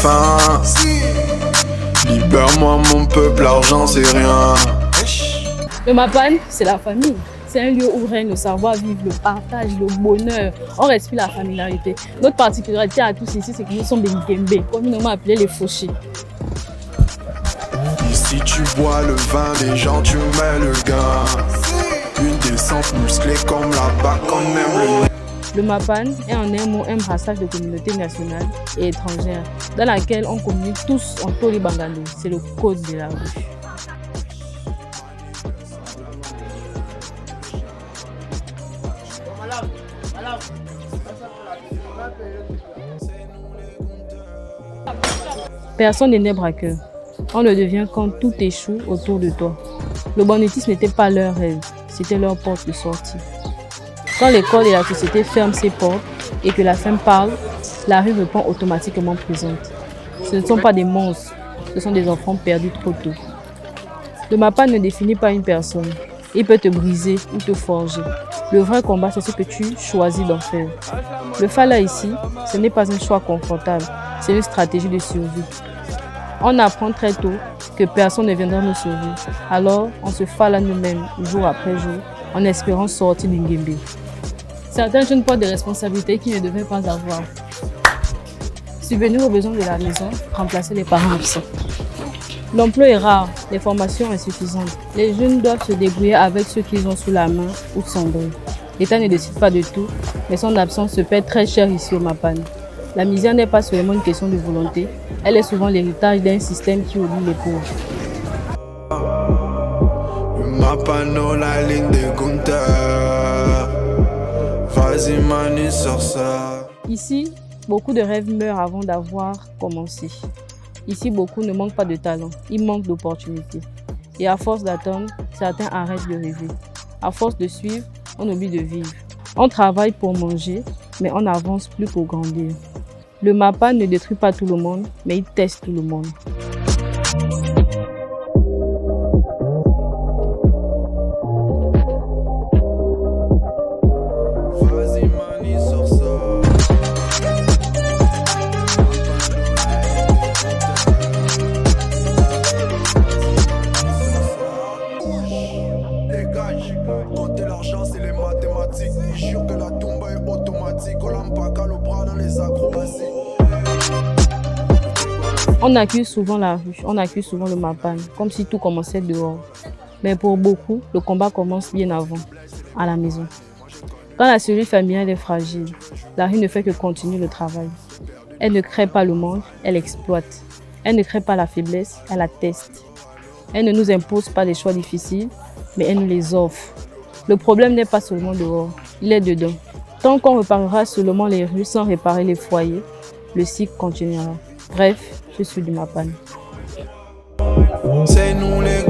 faim. Libère-moi mon peuple, l'argent c'est rien. Le Mapan, c'est la famille. C'est un lieu où règne le savoir-vivre, le partage, le bonheur. On respire la familiarité. Notre particularité à tous ici, c'est que nous sommes des Nguembe, communément appelés les fauchés. Ici tu bois le vin des gens, tu mets le gain. Une descente musclée comme là-bas, quand même Le Mapan est en un mot un brassage de communautés nationales et étrangères dans laquelle on communique tous en Toli Bangando. C'est le code de la rue. Personne n'est né braqueur. On le devient quand tout échoue autour de toi. Le banditisme n'était pas leur rêve, c'était leur porte de sortie. Quand l'école et la société ferment ses portes et que la faim parle, la rue répond automatiquement présente. Ce ne sont pas des monstres, ce sont des enfants perdus trop tôt. Le Mapan ne définit pas une personne. Il peut te briser ou te forger. Le vrai combat, c'est ce que tu choisis d'en faire. Le Fala ici, ce n'est pas un choix confortable, c'est une stratégie de survie. On apprend très tôt que personne ne viendra nous sauver. Alors, on se Fala nous-mêmes, jour après jour, en espérant sortir du Nguembe. Certains jeunes portent des responsabilités qu'ils ne devaient pas avoir. Subvenir aux besoins de la maison, remplacer les parents absents. L'emploi est rare, les formations insuffisantes. Les jeunes doivent se débrouiller avec ce qu'ils ont sous la main ou sombrer. L'État ne décide pas de tout, mais son absence se paie très cher ici au Mapan. La misère n'est pas seulement une question de volonté, elle est souvent l'héritage d'un système qui oublie les pauvres. Le Mapan, la ligne de Gunther. Vas-y Manu, sors ça. Ici, beaucoup de rêves meurent avant d'avoir commencé. Ici, beaucoup ne manquent pas de talent, ils manquent d'opportunités. Et à force d'attendre, certains arrêtent de rêver. À force de suivre, on oublie de vivre. On travaille pour manger, mais on n'avance plus pour grandir. Le Mapan ne détruit pas tout le monde, mais il teste tout le monde. Vas-y Manu, sors ça. Dégage, compter l'argent c'est les mathématiques. Je jure que la tombe est automatique. On l'empacale le bras dans les acrobaties. On accuse souvent la rue, on accuse souvent le Mapan, comme si tout commençait dehors. Mais pour beaucoup, le combat commence bien avant, à la maison. Quand la cellule familiale est fragile, la rue ne fait que continuer le travail. Elle ne crée pas le manque, elle exploite. Elle ne crée pas la faiblesse, elle la teste. Elle ne nous impose pas des choix difficiles, mais elle nous les offre. Le problème n'est pas seulement dehors, il est dedans. Tant qu'on réparera seulement les rues sans réparer les foyers, le cycle continuera. Bref, je suis du Mapan. C'est nous les